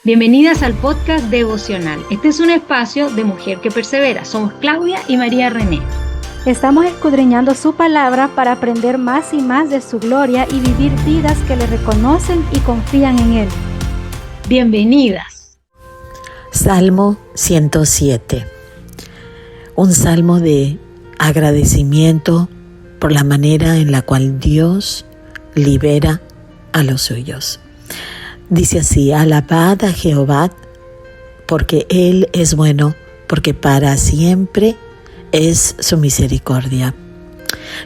Bienvenidas al podcast devocional. Este es un espacio de mujer que persevera. Somos Claudia y María René. Estamos escudriñando su palabra para aprender más y más de su gloria y vivir vidas que le reconocen y confían en Él. Bienvenidas. Salmo 107. Un salmo de agradecimiento por la manera en la cual Dios libera a los suyos. Dice así: alabad a Jehová, porque Él es bueno, porque para siempre es su misericordia.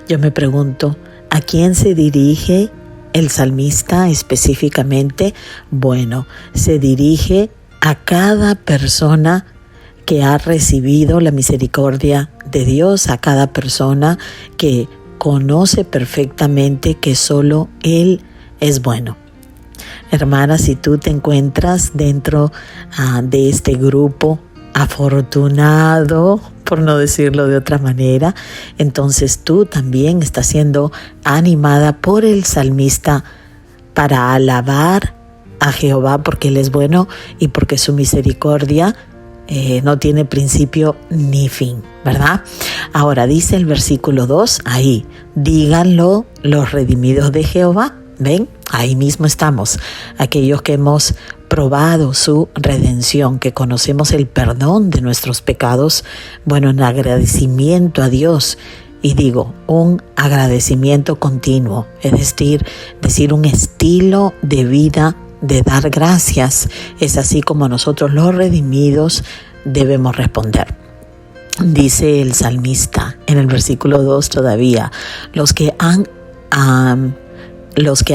Yo me pregunto, ¿a quién se dirige el salmista específicamente? Bueno, se dirige a cada persona que ha recibido la misericordia de Dios, a cada persona que conoce perfectamente que solo Él es bueno. Hermana, si tú te encuentras dentro de este grupo afortunado, por no decirlo de otra manera, entonces tú también estás siendo animada por el salmista para alabar a Jehová porque Él es bueno y porque su misericordia no tiene principio ni fin, ¿verdad? Ahora dice el versículo 2, ahí, díganlo los redimidos de Jehová. ¿Ven? Ahí mismo estamos, aquellos que hemos probado su redención, que conocemos el perdón de nuestros pecados, bueno, en agradecimiento a Dios. Y digo, un agradecimiento continuo, es decir, un estilo de vida de dar gracias. Es así como nosotros los redimidos debemos responder. Dice el salmista en el versículo 2 todavía, los que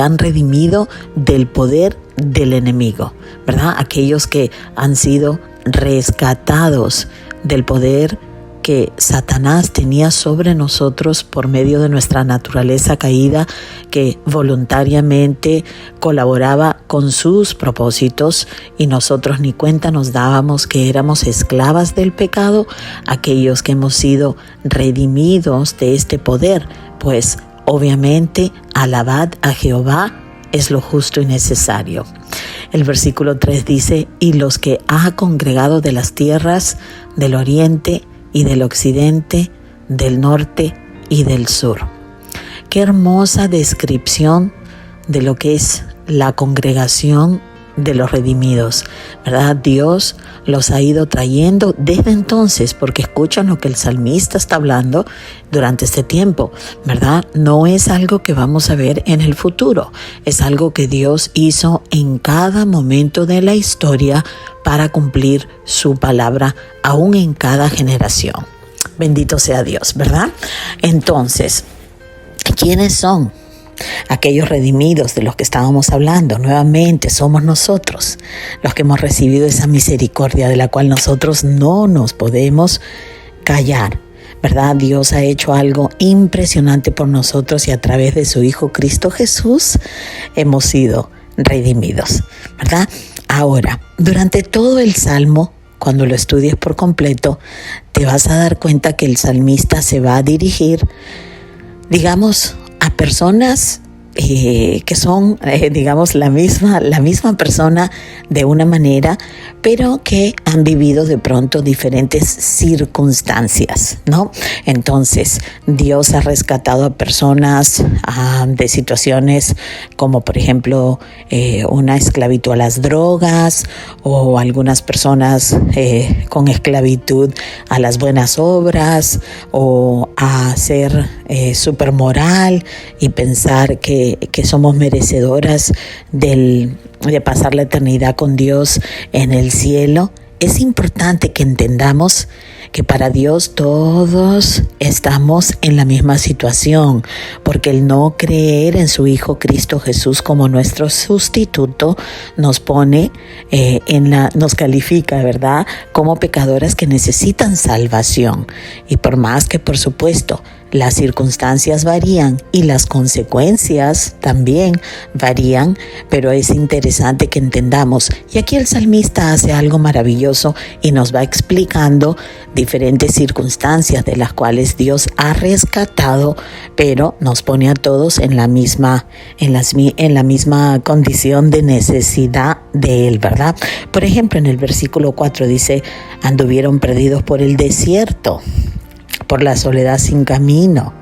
han redimido del poder del enemigo, ¿verdad? Aquellos que han sido rescatados del poder que Satanás tenía sobre nosotros por medio de nuestra naturaleza caída, que voluntariamente colaboraba con sus propósitos y nosotros ni cuenta nos dábamos que éramos esclavas del pecado. Aquellos que hemos sido redimidos de este poder, pues obviamente, alabad a Jehová es lo justo y necesario. El versículo 3 dice, y los que ha congregado de las tierras del oriente y del occidente, del norte y del sur. Qué hermosa descripción de lo que es la congregación de los redimidos, ¿verdad? Dios los ha ido trayendo desde entonces, porque escuchan lo que el salmista está hablando durante este tiempo, ¿verdad? No es algo que vamos a ver en el futuro, es algo que Dios hizo en cada momento de la historia para cumplir su palabra, aún en cada generación. Bendito sea Dios, ¿verdad? Entonces, ¿quiénes son aquellos redimidos de los que estábamos hablando? Nuevamente somos nosotros los que hemos recibido esa misericordia de la cual nosotros no nos podemos callar, ¿verdad? Dios ha hecho algo impresionante por nosotros y a través de su Hijo Cristo Jesús hemos sido redimidos, ¿verdad? Ahora, durante todo el Salmo, cuando lo estudies por completo, te vas a dar cuenta que el salmista se va a dirigir, digamos, a personas que son, digamos, la misma persona de una manera, pero que han vivido de pronto diferentes circunstancias, ¿no? Entonces, Dios ha rescatado a personas de situaciones como, por ejemplo, una esclavitud a las drogas, o algunas personas con esclavitud a las buenas obras, o a ser súper moral y pensar que somos merecedoras de pasar la eternidad con Dios en el cielo. Es importante que entendamos que para Dios todos estamos en la misma situación, porque el no creer en su Hijo Cristo Jesús como nuestro sustituto nos pone nos califica, ¿verdad?, como pecadoras que necesitan salvación. Y por más que, por supuesto, las circunstancias varían y las consecuencias también varían, pero es interesante que entendamos. Y aquí el salmista hace algo maravilloso y nos va explicando diferentes circunstancias de las cuales Dios ha rescatado, pero nos pone a todos en la misma condición de necesidad de Él, ¿verdad? Por ejemplo, en el versículo 4 dice: anduvieron perdidos por el desierto, por la soledad sin camino,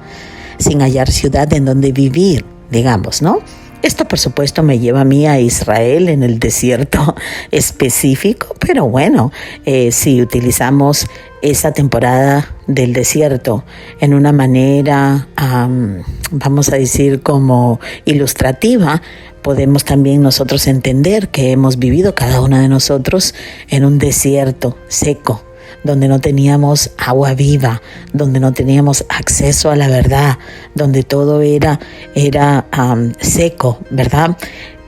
sin hallar ciudad en donde vivir, digamos, ¿no? Esto, por supuesto, me lleva a mí a Israel en el desierto específico, pero bueno, si utilizamos esa temporada del desierto en una manera, vamos a decir, como ilustrativa, podemos también nosotros entender que hemos vivido cada uno de nosotros en un desierto seco, donde no teníamos agua viva, donde no teníamos acceso a la verdad, donde todo era seco, ¿verdad?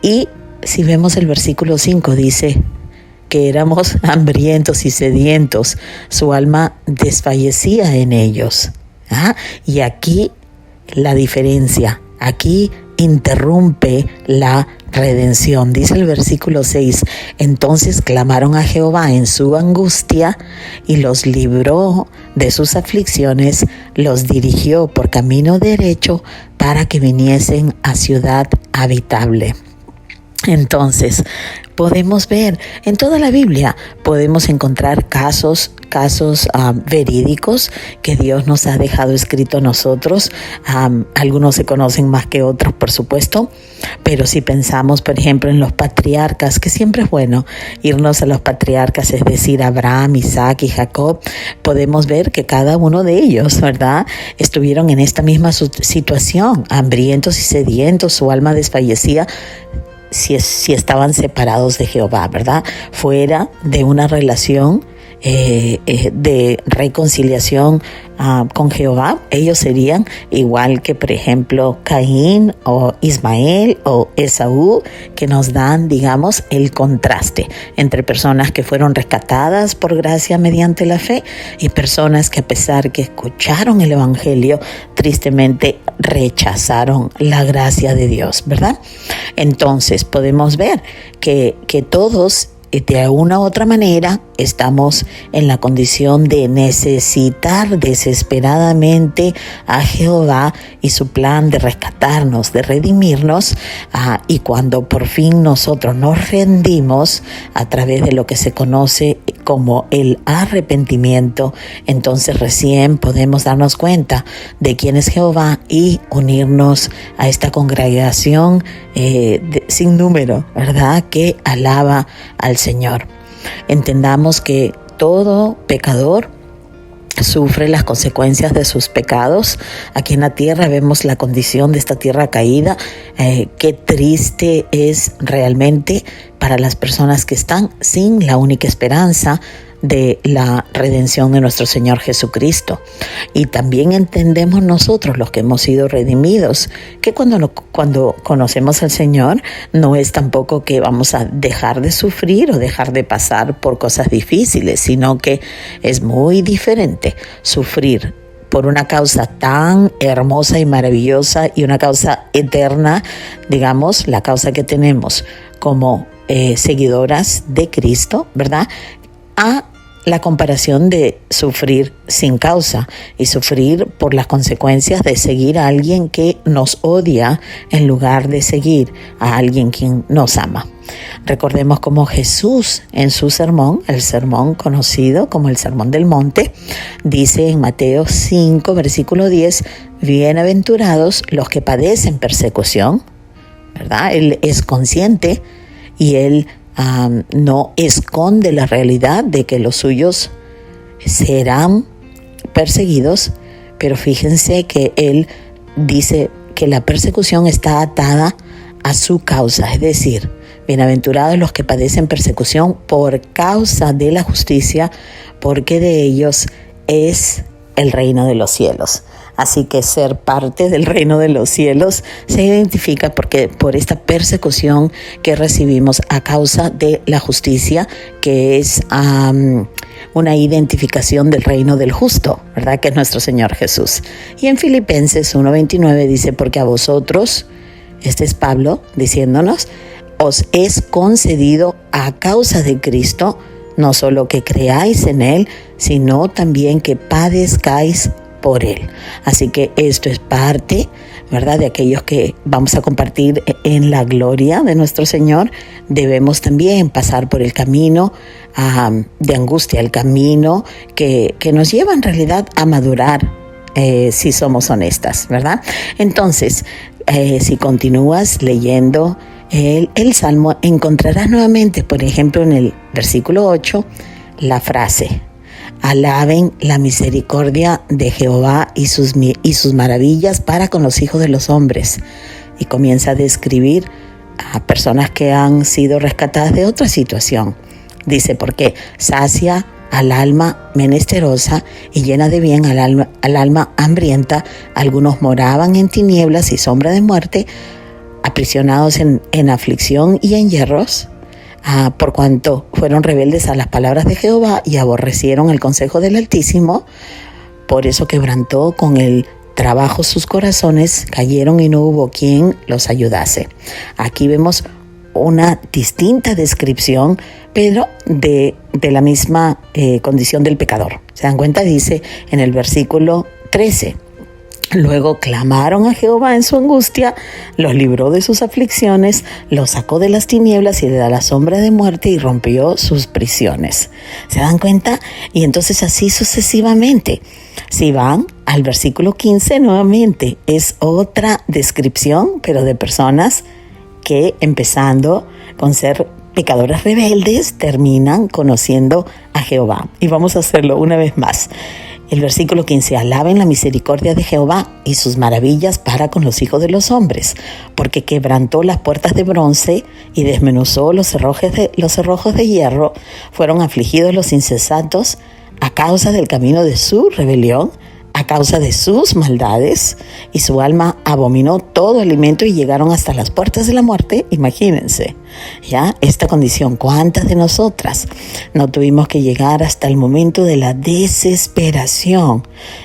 Y si vemos el versículo 5, dice que éramos hambrientos y sedientos, su alma desfallecía en ellos. Y aquí la diferencia, aquí interrumpe la redención. Dice el versículo 6, entonces clamaron a Jehová en su angustia y los libró de sus aflicciones, los dirigió por camino derecho para que viniesen a ciudad habitable. Entonces, podemos ver en toda la Biblia, podemos encontrar casos verídicos que Dios nos ha dejado escrito a nosotros. Algunos se conocen más que otros, por supuesto, pero si pensamos, por ejemplo, en los patriarcas, que siempre es bueno irnos a los patriarcas, es decir, Abraham, Isaac y Jacob, podemos ver que cada uno de ellos, ¿verdad?, estuvieron en esta misma situación, hambrientos y sedientos, su alma desfallecía, si estaban separados de Jehová, ¿verdad? Fuera de una relación de reconciliación con Jehová, ellos serían igual que, por ejemplo, Caín o Ismael o Esaú, que nos dan, digamos, el contraste entre personas que fueron rescatadas por gracia mediante la fe y personas que, a pesar que escucharon el evangelio, tristemente rechazaron la gracia de Dios, ¿verdad? Entonces podemos ver que todos, de una u otra manera, estamos en la condición de necesitar desesperadamente a Jehová y su plan de rescatarnos, de redimirnos, y cuando por fin nosotros nos rendimos a través de lo que se conoce como el arrepentimiento, entonces recién podemos darnos cuenta de quién es Jehová y unirnos a esta congregación sin número, ¿verdad?, que alaba al Señor. Entendamos que todo pecador sufre las consecuencias de sus pecados. Aquí en la tierra vemos la condición de esta tierra caída. Qué triste es realmente para las personas que están sin la única esperanza de la redención de nuestro Señor Jesucristo. Y también entendemos nosotros, los que hemos sido redimidos, que cuando conocemos al Señor, no es tampoco que vamos a dejar de sufrir o dejar de pasar por cosas difíciles, sino que es muy diferente sufrir por una causa tan hermosa y maravillosa y una causa eterna, digamos, la causa que tenemos como seguidoras de Cristo, ¿verdad?, a la comparación de sufrir sin causa y sufrir por las consecuencias de seguir a alguien que nos odia en lugar de seguir a alguien quien nos ama. Recordemos cómo Jesús en su sermón, el sermón conocido como el Sermón del Monte, dice en Mateo 5, versículo 10, bienaventurados los que padecen persecución, ¿verdad? Él es consciente y él no esconde la realidad de que los suyos serán perseguidos, pero fíjense que él dice que la persecución está atada a su causa, es decir, bienaventurados los que padecen persecución por causa de la justicia, porque de ellos es el reino de los cielos. Así que ser parte del reino de los cielos se identifica por esta persecución que recibimos a causa de la justicia, que es una identificación del reino del justo, ¿verdad? Que es nuestro Señor Jesús. Y en Filipenses 1:29 dice, porque a vosotros, este es Pablo diciéndonos, os es concedido a causa de Cristo, no solo que creáis en Él, sino también que padezcáis por Él. Así que esto es parte, ¿verdad?, de aquellos que vamos a compartir en la gloria de nuestro Señor. Debemos también pasar por el camino de angustia, el camino que nos lleva en realidad a madurar, si somos honestas, ¿verdad? Entonces, si continúas leyendo el Salmo, encontrarás nuevamente, por ejemplo, en el versículo 8, la frase: alaben la misericordia de Jehová y sus maravillas para con los hijos de los hombres. Y comienza a describir a personas que han sido rescatadas de otra situación. Dice, porque sacia al alma menesterosa y llena de bien al alma hambrienta. Algunos moraban en tinieblas y sombra de muerte, aprisionados en aflicción y en hierros, por cuanto fueron rebeldes a las palabras de Jehová y aborrecieron el consejo del Altísimo. Por eso quebrantó con el trabajo sus corazones, cayeron y no hubo quien los ayudase. Aquí vemos una distinta descripción, pero de la misma condición del pecador. ¿Se dan cuenta? Dice en el versículo 13, luego clamaron a Jehová en su angustia, los libró de sus aflicciones, los sacó de las tinieblas y de la sombra de muerte y rompió sus prisiones. ¿Se dan cuenta? Y entonces así sucesivamente. Si van al versículo 15 nuevamente, es otra descripción, pero de personas que, empezando con ser pecadores rebeldes, terminan conociendo a Jehová. Y vamos a hacerlo una vez más. El versículo 15, alaben la misericordia de Jehová y sus maravillas para con los hijos de los hombres, porque quebrantó las puertas de bronce y desmenuzó los cerrojos de hierro. Fueron afligidos los insensatos a causa del camino de su rebelión, a causa de sus maldades, y su alma abominó todo alimento y llegaron hasta las puertas de la muerte. Imagínense, ya esta condición. ¿Cuántas de nosotras no tuvimos que llegar hasta el momento de la desesperación?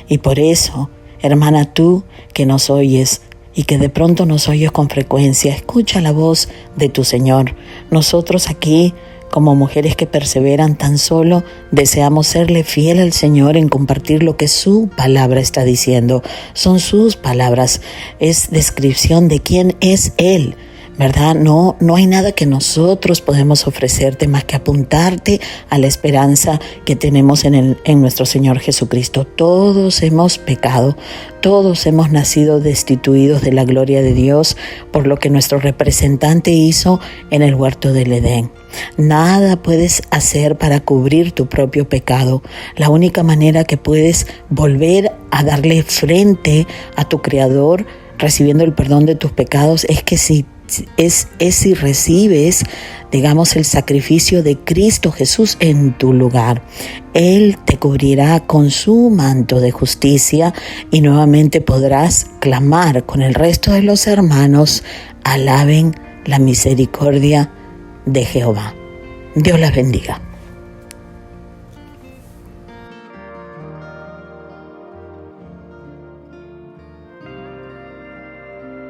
Y por eso, hermana, tú que nos oyes y que de pronto nos oyes con frecuencia, escucha la voz de tu Señor. Nosotros aquí, como mujeres que perseveran, tan solo deseamos serle fiel al Señor en compartir lo que su palabra está diciendo. Son sus palabras, es descripción de quién es Él, ¿verdad? No hay nada que nosotros podemos ofrecerte más que apuntarte a la esperanza que tenemos en nuestro Señor Jesucristo. Todos hemos pecado, todos hemos nacido destituidos de la gloria de Dios por lo que nuestro representante hizo en el huerto del Edén. Nada puedes hacer para cubrir tu propio pecado. La única manera que puedes volver a darle frente a tu Creador recibiendo el perdón de tus pecados es que si recibes, digamos, el sacrificio de Cristo Jesús en tu lugar. Él te cubrirá con su manto de justicia y nuevamente podrás clamar con el resto de los hermanos: alaben la misericordia de Jehová. Dios las bendiga.